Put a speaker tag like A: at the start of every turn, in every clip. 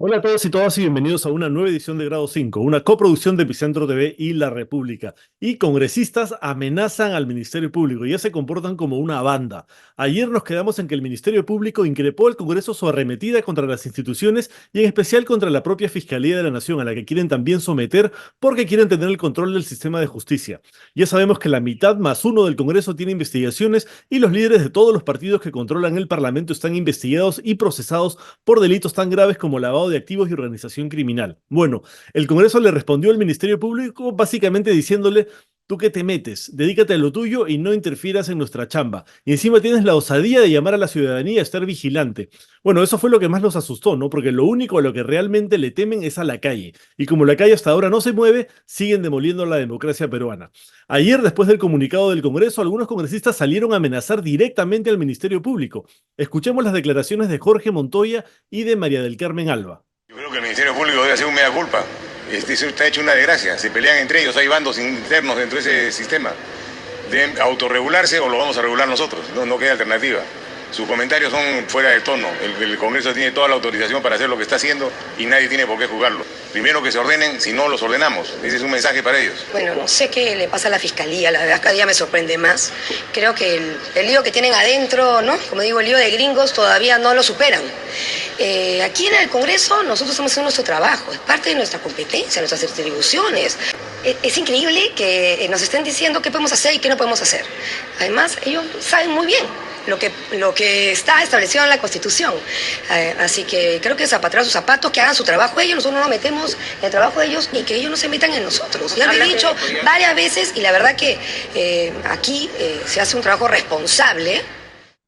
A: Hola a todos y todas y bienvenidos a una nueva edición de Grado 5, una coproducción de Epicentro TV y La República. Y congresistas amenazan al Ministerio Público y ya se comportan como una banda. Ayer nos quedamos en que el Ministerio Público increpó al Congreso su arremetida contra las instituciones y en especial contra la propia Fiscalía de la Nación, a la que quieren también someter porque quieren tener el control del sistema de justicia. Ya sabemos que la mitad más uno del Congreso tiene investigaciones y los líderes de todos los partidos que controlan el Parlamento están investigados y procesados por delitos tan graves como lavado de activos y organización criminal. Bueno, el Congreso le respondió al Ministerio Público básicamente diciéndole: ¿tú qué te metes? Dedícate a lo tuyo y no interfieras en nuestra chamba. Y encima tienes la osadía de llamar a la ciudadanía a estar vigilante. Bueno, eso fue lo que más los asustó, ¿no? Porque lo único a lo que realmente le temen es a la calle. Y como la calle hasta ahora no se mueve, siguen demoliendo la democracia peruana. Ayer, después del comunicado del Congreso, algunos congresistas salieron a amenazar directamente al Ministerio Público. Escuchemos las declaraciones de Jorge Montoya y de María del Carmen Alba.
B: Yo creo que el Ministerio Público debe hacer un mea culpa. Eso está hecho una desgracia. Se pelean entre ellos, hay bandos internos dentro de ese sistema. Deben autorregularse o lo vamos a regular nosotros. No queda alternativa. Sus comentarios son fuera de tono. El Congreso tiene toda la autorización para hacer lo que está haciendo y nadie tiene por qué juzgarlo. Primero que se ordenen, si no los ordenamos. Ese es un mensaje para ellos.
C: Bueno, no sé qué le pasa a la Fiscalía, la verdad cada día me sorprende más. Creo que el lío que tienen adentro, ¿no? Como digo, el lío de gringos todavía no lo superan. Aquí en el Congreso nosotros estamos haciendo nuestro trabajo, es parte de nuestra competencia, nuestras atribuciones. Es increíble que nos estén diciendo qué podemos hacer y qué no podemos hacer. Además, ellos saben muy bien lo que está establecido en la Constitución. Así que creo que zapatear sus zapatos, que hagan su trabajo ellos, nosotros no nos metemos en el trabajo de ellos y que ellos no se metan en nosotros. Ya lo he dicho varias veces y la verdad que aquí se hace un trabajo responsable.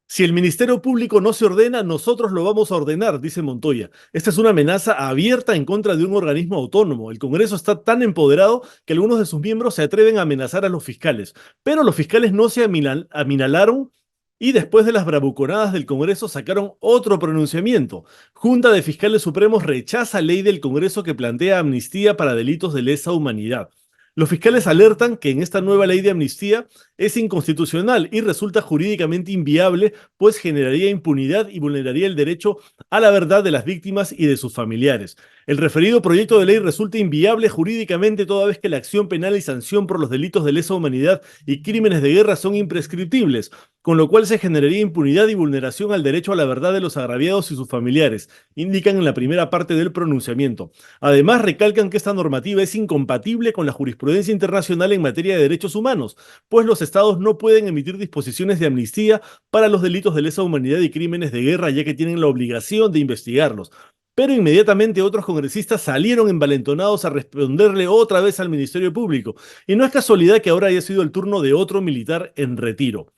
A: Si el Ministerio Público no se ordena, nosotros lo vamos a ordenar, dice Montoya. Esta es una amenaza abierta en contra de un organismo autónomo. El Congreso está tan empoderado que algunos de sus miembros se atreven a amenazar a los fiscales. Pero los fiscales no se aminalaron y después de las bravuconadas del Congreso sacaron otro pronunciamiento. Junta de Fiscales Supremos rechaza ley del Congreso que plantea amnistía para delitos de lesa humanidad. Los fiscales alertan que en esta nueva ley de amnistía es inconstitucional y resulta jurídicamente inviable, pues generaría impunidad y vulneraría el derecho a la verdad de las víctimas y de sus familiares. El referido proyecto de ley resulta inviable jurídicamente toda vez que la acción penal y sanción por los delitos de lesa humanidad y crímenes de guerra son imprescriptibles, con lo cual se generaría impunidad y vulneración al derecho a la verdad de los agraviados y sus familiares, indican en la primera parte del pronunciamiento. Además, recalcan que esta normativa es incompatible con la jurisprudencia internacional en materia de derechos humanos, pues los estados no pueden emitir disposiciones de amnistía para los delitos de lesa humanidad y crímenes de guerra, ya que tienen la obligación de investigarlos. Pero inmediatamente otros congresistas salieron envalentonados a responderle otra vez al Ministerio Público. Y no es casualidad que ahora haya sido el turno de otro militar en retiro.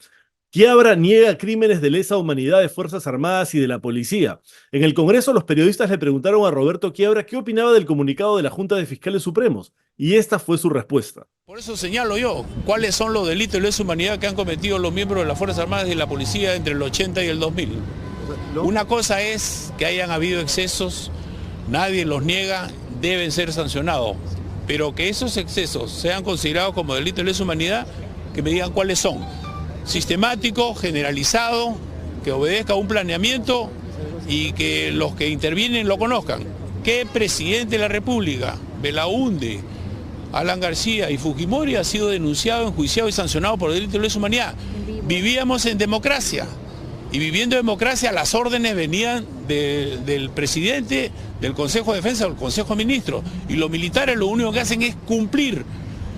A: Quiabra niega crímenes de lesa humanidad de Fuerzas Armadas y de la policía. En el Congreso, los periodistas le preguntaron a Roberto Quiabra qué opinaba del comunicado de la Junta de Fiscales Supremos, y esta fue su respuesta.
D: Por eso señalo yo cuáles son los delitos de lesa humanidad que han cometido los miembros de las Fuerzas Armadas y la policía entre el 80 y el 2000. Una cosa es que hayan habido excesos, nadie los niega, deben ser sancionados, pero que esos excesos sean considerados como delitos de lesa humanidad, que me digan cuáles son. Sistemático, generalizado, que obedezca a un planeamiento y que los que intervienen lo conozcan. ¿Qué presidente de la República, Belaúnde, Alan García y Fujimori ha sido denunciado, enjuiciado y sancionado por delitos de lesa humanidad? Vivíamos en democracia y viviendo en democracia las órdenes venían del presidente, del Consejo de Defensa, del Consejo de Ministros, y los militares lo único que hacen es cumplir.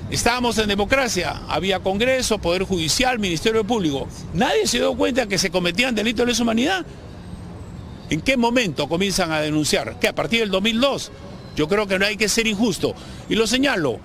D: Estábamos en democracia, había Congreso, Poder Judicial, Ministerio Público. Nadie se dio cuenta que se cometían delitos de lesa humanidad. ¿En qué momento comienzan a denunciar? ¿Qué? ¿A partir del 2002? Yo creo que no hay que ser injusto. Y lo señalo,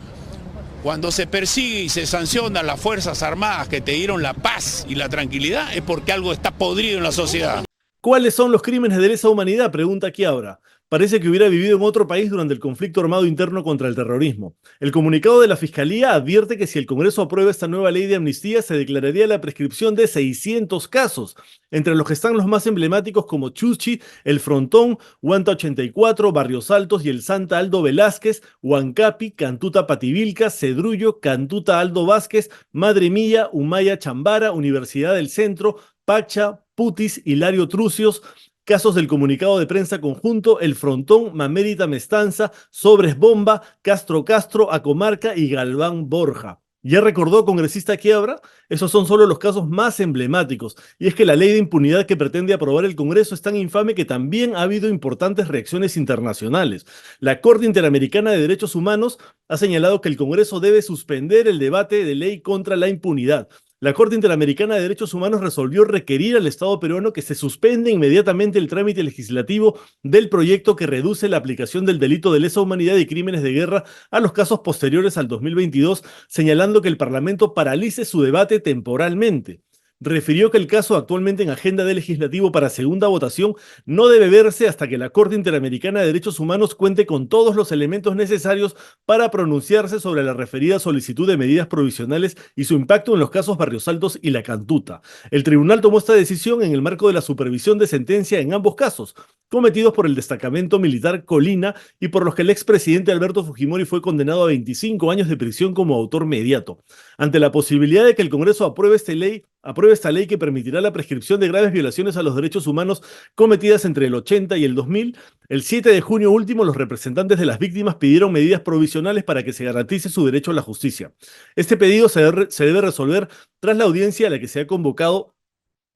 D: cuando se persigue y se sanciona a las Fuerzas Armadas que te dieron la paz y la tranquilidad, es porque algo está podrido en la sociedad.
A: ¿Cuáles son los crímenes de lesa humanidad?, pregunta Quiabra. Parece que hubiera vivido en otro país durante el conflicto armado interno contra el terrorismo. El comunicado de la Fiscalía advierte que si el Congreso aprueba esta nueva ley de amnistía, se declararía la prescripción de 600 casos, entre los que están los más emblemáticos como Chuchi, El Frontón, Huanta 84, Barrios Altos y el Santa Aldo Velázquez, Huancapi, Cantuta Pativilca, Cedrullo, Cantuta Aldo Vázquez, Madre Mía, Humaya Chambara, Universidad del Centro, Pacha, Putis, Hilario Trucios, Casos del comunicado de prensa conjunto, El Frontón, Mamérita Mestanza, Sobres Bomba, Castro Castro, Acomarca y Galván Borja. ¿Ya recordó, congresista Quiabra? Esos son solo los casos más emblemáticos. Y es que la ley de impunidad que pretende aprobar el Congreso es tan infame que también ha habido importantes reacciones internacionales. La Corte Interamericana de Derechos Humanos ha señalado que el Congreso debe suspender el debate de ley contra la impunidad. La Corte Interamericana de Derechos Humanos resolvió requerir al Estado peruano que se suspenda inmediatamente el trámite legislativo del proyecto que reduce la aplicación del delito de lesa humanidad y crímenes de guerra a los casos posteriores al 2022, señalando que el Parlamento paralice su debate temporalmente. Refirió que el caso actualmente en agenda del legislativo para segunda votación no debe verse hasta que la Corte Interamericana de Derechos Humanos cuente con todos los elementos necesarios para pronunciarse sobre la referida solicitud de medidas provisionales y su impacto en los casos Barrios Altos y La Cantuta. El tribunal tomó esta decisión en el marco de la supervisión de sentencia en ambos casos, cometidos por el destacamento militar Colina y por los que el expresidente Alberto Fujimori fue condenado a 25 años de prisión como autor mediato. Ante la posibilidad de que el Congreso apruebe esta ley que permitirá la prescripción de graves violaciones a los derechos humanos cometidas entre el 80 y el 2000, el 7 de junio último los representantes de las víctimas pidieron medidas provisionales para que se garantice su derecho a la justicia. Este pedido se debe resolver tras la audiencia a la que se ha convocado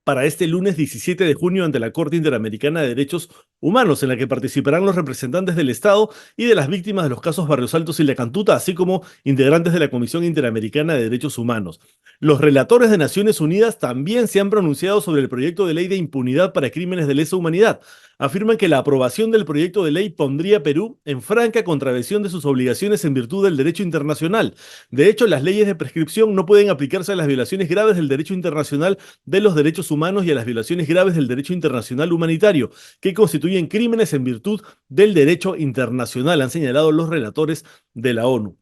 A: para este lunes 17 de junio ante la Corte Interamericana de Derechos Humanos, en la que participarán los representantes del Estado y de las víctimas de los casos Barrios Altos y La Cantuta, así como integrantes de la Comisión Interamericana de Derechos Humanos. Los relatores de Naciones Unidas también se han pronunciado sobre el proyecto de ley de impunidad para crímenes de lesa humanidad. Afirman que la aprobación del proyecto de ley pondría a Perú en franca contravención de sus obligaciones en virtud del derecho internacional. De hecho, las leyes de prescripción no pueden aplicarse a las violaciones graves del derecho internacional de los derechos humanos y a las violaciones graves del derecho internacional humanitario, que constituyen crímenes en virtud del derecho internacional, han señalado los relatores de la ONU.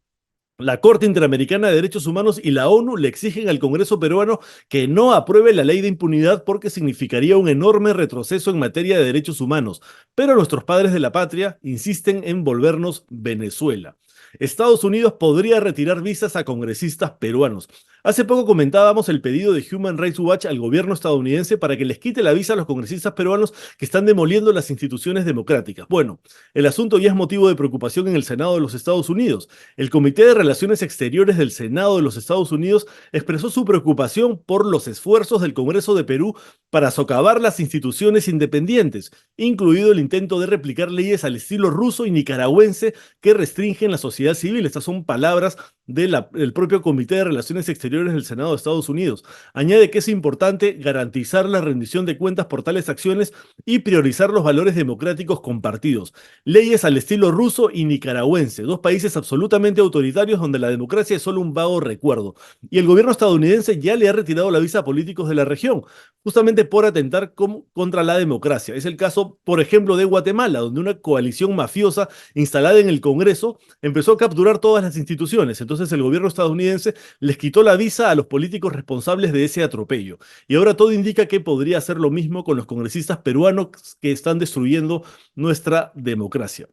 A: La Corte Interamericana de Derechos Humanos y la ONU le exigen al Congreso peruano que no apruebe la ley de impunidad porque significaría un enorme retroceso en materia de derechos humanos. Pero nuestros padres de la patria insisten en volvernos Venezuela. Estados Unidos podría retirar visas a congresistas peruanos. Hace poco comentábamos el pedido de Human Rights Watch al gobierno estadounidense para que les quite la visa a los congresistas peruanos que están demoliendo las instituciones democráticas. Bueno, el asunto ya es motivo de preocupación en el Senado de los Estados Unidos. El Comité de Relaciones Exteriores del Senado de los Estados Unidos expresó su preocupación por los esfuerzos del Congreso de Perú para socavar las instituciones independientes, incluido el intento de replicar leyes al estilo ruso y nicaragüense que restringen la sociedad civil. Estas son palabras del propio Comité de Relaciones Exteriores del Senado de Estados Unidos. Añade que es importante garantizar la rendición de cuentas por tales acciones y priorizar los valores democráticos compartidos. Leyes al estilo ruso y nicaragüense, dos países absolutamente autoritarios donde la democracia es solo un vago recuerdo. Y el gobierno estadounidense ya le ha retirado la visa a políticos de la región, justamente por atentar contra la democracia. Es el caso, por ejemplo, de Guatemala, donde una coalición mafiosa instalada en el Congreso empezó a capturar todas las instituciones. Entonces el gobierno estadounidense les quitó la visa a los políticos responsables de ese atropello. Y ahora todo indica que podría hacer lo mismo con los congresistas peruanos que están destruyendo nuestra democracia.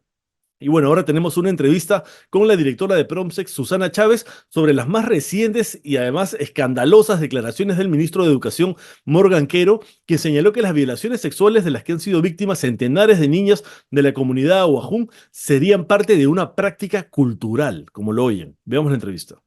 A: Y bueno, ahora tenemos una entrevista con la directora de Promsec, Susana Chávez, sobre las más recientes y además escandalosas declaraciones del ministro de Educación, Morgan Quero, quien señaló que las violaciones sexuales de las que han sido víctimas centenares de niñas de la comunidad Ahuajún serían parte de una práctica cultural, como lo oyen. Veamos la entrevista.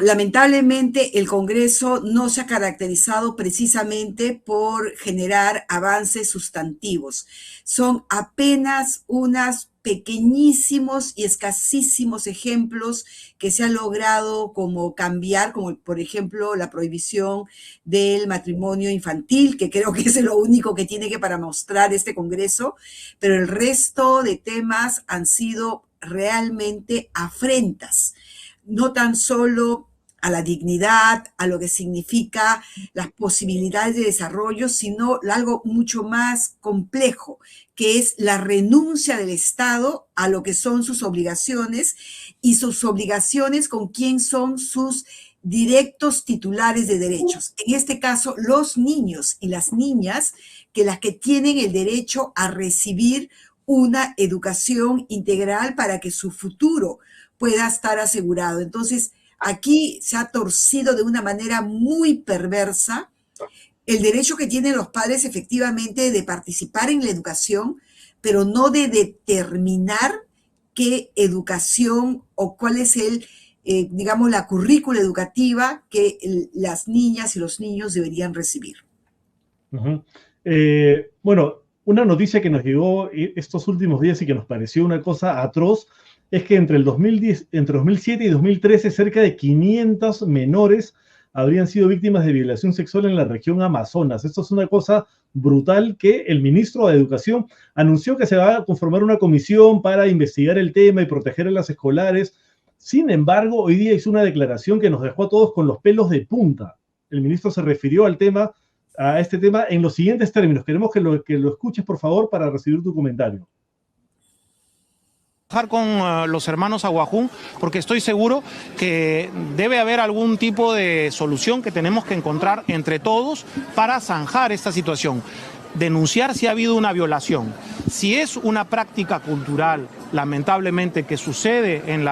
E: Lamentablemente, el Congreso no se ha caracterizado precisamente por generar avances sustantivos. Son apenas unos pequeñísimos y escasísimos ejemplos que se han logrado como cambiar, como por ejemplo la prohibición del matrimonio infantil, que creo que es lo único que tiene que para mostrar este Congreso, pero el resto de temas han sido realmente afrentas. No tan solo a la dignidad, a lo que significa las posibilidades de desarrollo, sino algo mucho más complejo, que es la renuncia del Estado a lo que son sus obligaciones y sus obligaciones con quién son sus directos titulares de derechos. En este caso, los niños y las niñas, que las que tienen el derecho a recibir una educación integral para que su futuro pueda estar asegurado. Entonces, aquí se ha torcido de una manera muy perversa el derecho que tienen los padres efectivamente de participar en la educación, pero no de determinar qué educación o cuál es digamos, la currícula educativa que las niñas y los niños deberían recibir.
A: Uh-huh. Bueno, una noticia que nos llegó estos últimos días y que nos pareció una cosa atroz es que entre 2007 y 2013 cerca de 500 menores habrían sido víctimas de violación sexual en la región Amazonas. Esto es una cosa brutal que el ministro de Educación anunció que se va a conformar una comisión para investigar el tema y proteger a las escolares. Sin embargo, hoy día hizo una declaración que nos dejó a todos con los pelos de punta. El ministro se refirió a este tema en los siguientes términos. Queremos que lo escuches, por favor, para recibir tu comentario.
F: Con los hermanos Aguajún, porque estoy seguro que debe haber algún tipo de solución que tenemos que encontrar entre todos para zanjar esta situación. Denunciar si ha habido una violación. Si es una práctica cultural, lamentablemente, que sucede en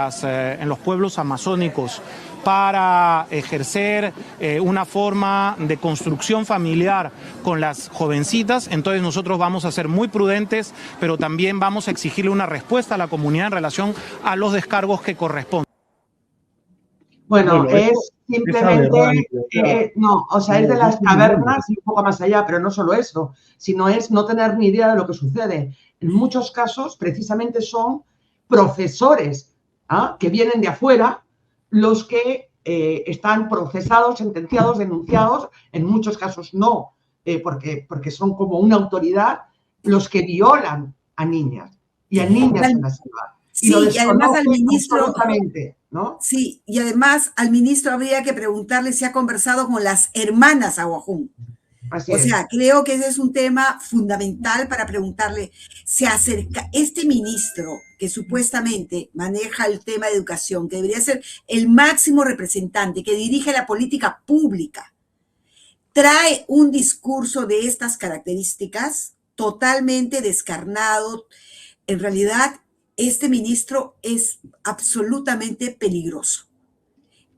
F: los pueblos amazónicos para ejercer una forma de construcción familiar con las jovencitas, entonces nosotros vamos a ser muy prudentes, pero también vamos a exigirle una respuesta a la comunidad en relación a los descargos que corresponden.
G: Bueno, es simplemente, no, o sea, es de las cavernas y un poco más allá, pero no solo eso, sino es no tener ni idea de lo que sucede. En muchos casos, precisamente son profesores que vienen de afuera los que están procesados, sentenciados, denunciados, en muchos casos no, porque son como una autoridad los que violan a niñas y a niñas en la selva.
E: Sí, y además al ministro,
G: ¿no?
E: Sí, y además al ministro habría que preguntarle si ha conversado con las hermanas Aguajún. O sea, creo que ese es un tema fundamental para preguntarle, se acerca este ministro que supuestamente maneja el tema de educación, que debería ser el máximo representante, que dirige la política pública, trae un discurso de estas características totalmente descarnado. En realidad, este ministro es absolutamente peligroso.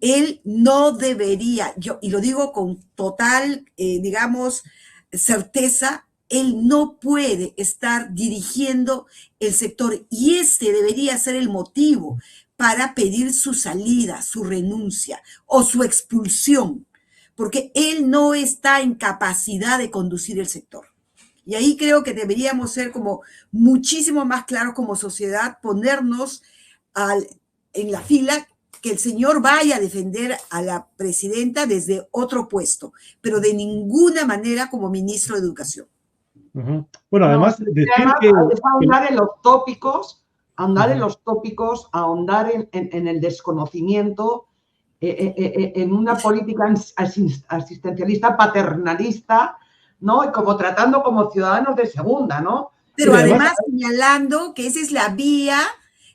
E: Él no debería, y lo digo con total, digamos, certeza, él no puede estar dirigiendo el sector y este debería ser el motivo para pedir su salida, su renuncia o su expulsión, porque él no está en capacidad de conducir el sector. Y ahí creo que deberíamos ser como muchísimo más claros como sociedad, ponernos en la fila, que el señor vaya a defender a la presidenta desde otro puesto, pero de ninguna manera como ministro de Educación.
A: Uh-huh. Bueno, además,
G: ahondar en los tópicos, ahondar en el desconocimiento, en una política asistencialista, paternalista, ¿no? Y como tratando como ciudadanos de segunda, ¿no?
E: Pero además señalando que esa es la vía,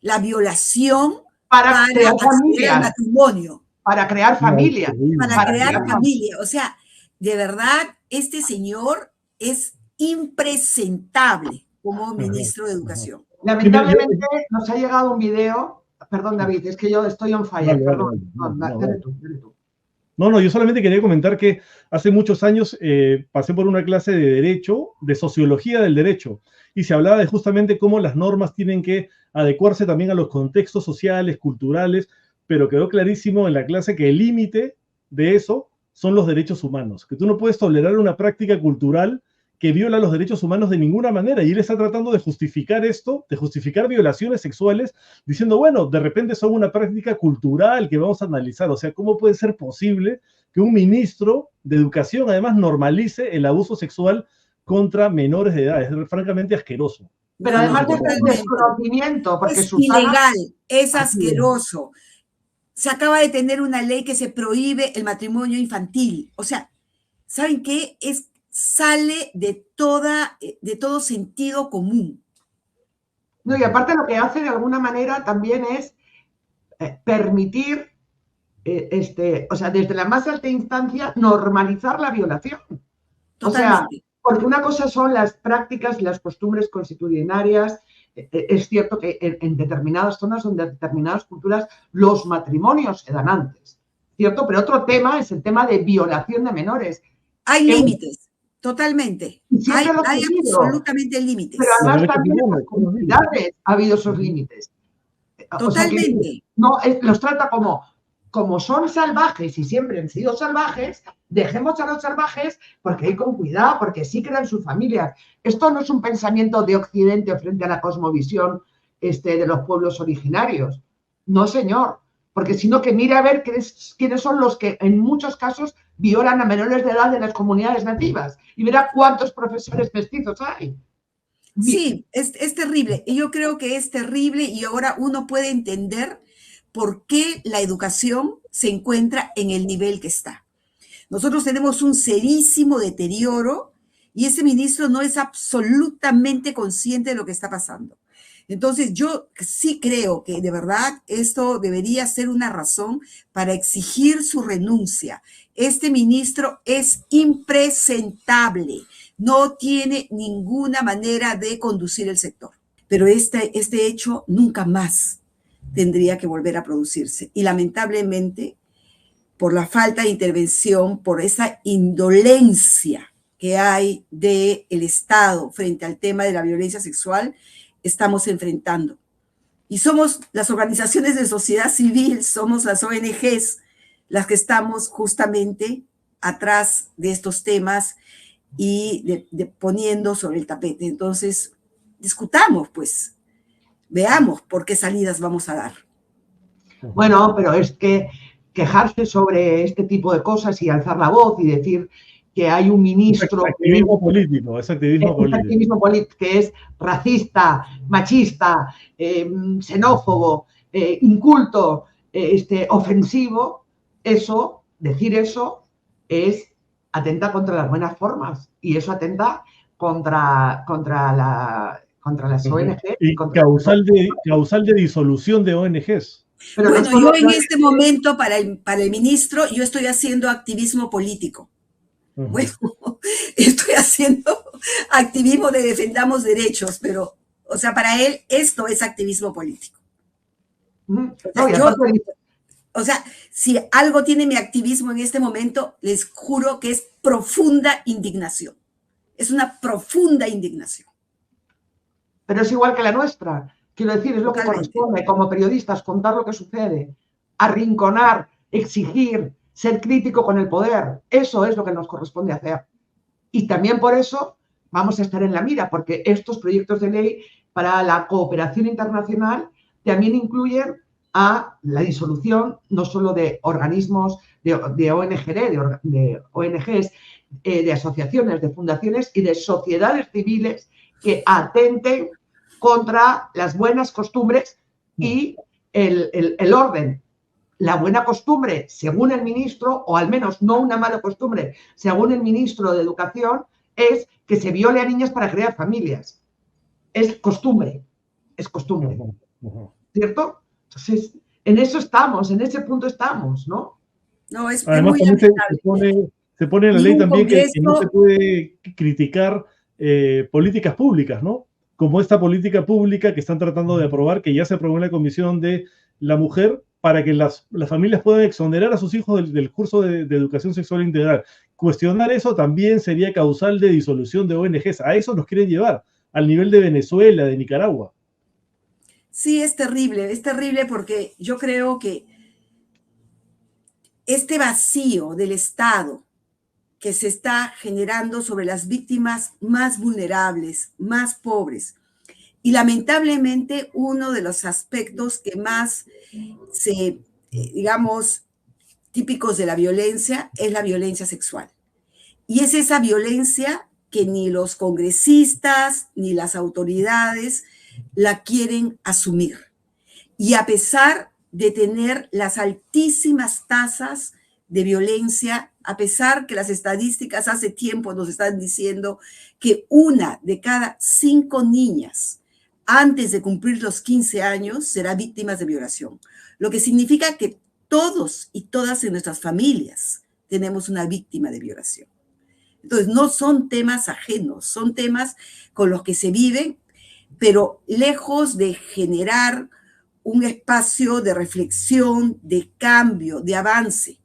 E: la violación
G: para crear familia,
E: matrimonio.
G: Para crear familia.
E: Para crear familia. O sea, de verdad, este señor es impresentable como ministro de Educación.
G: Lamentablemente nos ha llegado un video, perdón David, es que yo estoy on fire, perdón. Dale tú.
A: No, yo solamente quería comentar que hace muchos años pasé por una clase de derecho, de sociología del derecho, y se hablaba de justamente cómo las normas tienen que adecuarse también a los contextos sociales, culturales, pero quedó clarísimo en la clase que el límite de eso son los derechos humanos, que tú no puedes tolerar una práctica cultural que viola los derechos humanos de ninguna manera, y él está tratando de justificar esto, de justificar violaciones sexuales, diciendo, bueno, de repente son una práctica cultural que vamos a analizar. O sea, ¿cómo puede ser posible que un ministro de Educación además normalice el abuso sexual contra menores de edad? Es francamente asqueroso.
G: Pero además del desconocimiento, porque
E: es ilegal, es asqueroso. Se acaba de tener una ley que se prohíbe el matrimonio infantil. O sea, ¿saben qué? Sale de todo sentido común.
G: No, y aparte lo que hace de alguna manera también es permitir, o sea, desde la más alta instancia, normalizar la violación.
E: Totalmente.
G: O sea, porque una cosa son las prácticas y las costumbres constitucionarias. Es cierto que en determinadas zonas o en determinadas culturas los matrimonios se dan antes, ¿cierto? Pero otro tema es el tema de violación de menores.
E: Hay límites, totalmente. Hay absolutamente límites.
G: Pero además también en las comunidades ha habido esos límites.
E: Totalmente.
G: O sea, no, los trata como son salvajes y siempre han sido salvajes, dejemos a los salvajes porque hay con cuidado, porque sí crean sus familias. Esto no es un pensamiento de Occidente frente a la cosmovisión de los pueblos originarios. No, señor. Porque sino que mire a ver quiénes son los que en muchos casos violan a menores de edad de las comunidades nativas y verá cuántos profesores mestizos hay.
E: Sí, es terrible. Y yo creo que es terrible y ahora uno puede entender por qué la educación se encuentra en el nivel que está. Nosotros tenemos un serísimo deterioro y ese ministro no es absolutamente consciente de lo que está pasando. Entonces, yo sí creo que de verdad esto debería ser una razón para exigir su renuncia. Este ministro es impresentable, no tiene ninguna manera de conducir el sector. Pero este hecho nunca más tendría que volver a producirse. Y lamentablemente, por la falta de intervención, por esa indolencia que hay del Estado frente al tema de la violencia sexual, estamos enfrentando. Y somos las organizaciones de sociedad civil, somos las ONGs, las que estamos justamente atrás de estos temas y poniendo sobre el tapete. Entonces, discutamos, pues, veamos por qué salidas vamos a dar.
G: Bueno, pero es que quejarse sobre este tipo de cosas y alzar la voz y decir que hay un ministro...
A: Es activismo político, es activismo político.
G: Activismo político que es racista, machista, xenófobo, inculto, ofensivo, decir eso es atenta contra las buenas formas y eso atenta contra las ONG.
A: Y causal de disolución de ONGs.
E: Pero bueno, yo en este momento, para el ministro, yo estoy haciendo activismo político. Bueno, estoy haciendo activismo de defendamos derechos, pero, o sea, para él esto es activismo político. O sea, si algo tiene mi activismo en este momento, les juro que es profunda indignación. Es una profunda indignación.
G: Pero es igual que la nuestra. Quiero decir, es lo que corresponde como periodistas, contar lo que sucede, arrinconar, exigir, ser crítico con el poder. Eso es lo que nos corresponde hacer. Y también por eso vamos a estar en la mira, porque estos proyectos de ley para la cooperación internacional también incluyen a la disolución no solo de organismos, de ONGs, de asociaciones, de fundaciones y de sociedades civiles que atenten contra las buenas costumbres y el orden. La buena costumbre, según el ministro, o al menos no una mala costumbre, según el ministro de Educación, es que se viole a niñas para crear familias. Es costumbre, ¿cierto? Entonces, en eso estamos, en ese punto estamos, ¿no?
E: No, es
A: además
E: muy
A: también se pone en la ley también que no se puede criticar políticas públicas, ¿no? Como esta política pública que están tratando de aprobar, que ya se aprobó en la Comisión de la Mujer, para que las familias puedan exonerar a sus hijos del curso de educación sexual integral. Cuestionar eso también sería causal de disolución de ONGs. A eso nos quieren llevar, al nivel de Venezuela, de Nicaragua.
E: Sí, es terrible porque yo creo que este vacío del Estado que se está generando sobre las víctimas más vulnerables, más pobres, y lamentablemente uno de los aspectos que más digamos, típicos de la violencia es la violencia sexual. Y es esa violencia que ni los congresistas ni las autoridades la quieren asumir. Y a pesar de tener las altísimas tasas de violencia, a pesar que las estadísticas hace tiempo nos están diciendo que 1 de cada 5 niñas antes de cumplir los 15 años será víctima de violación, lo que significa que todos y todas en nuestras familias tenemos una víctima de violación. Entonces, no son temas ajenos, son temas con los que se viven, pero lejos de generar un espacio de reflexión, de cambio, de avance.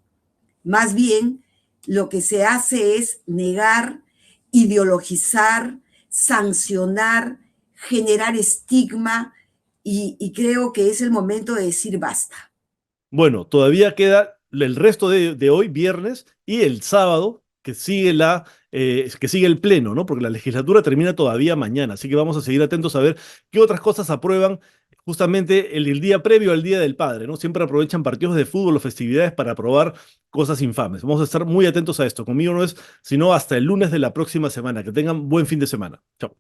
E: Más bien, lo que se hace es negar, ideologizar, sancionar, generar estigma y creo que es el momento de decir basta.
A: Bueno, todavía queda el resto de hoy, viernes, y el sábado, que sigue que sigue el pleno, ¿no? Porque la legislatura termina todavía mañana, así que vamos a seguir atentos a ver qué otras cosas aprueban justamente el día previo al Día del Padre, ¿no? Siempre aprovechan partidos de fútbol o festividades para aprobar cosas infames. Vamos a estar muy atentos a esto. Conmigo no es sino hasta el lunes de la próxima semana. Que tengan buen fin de semana. Chao.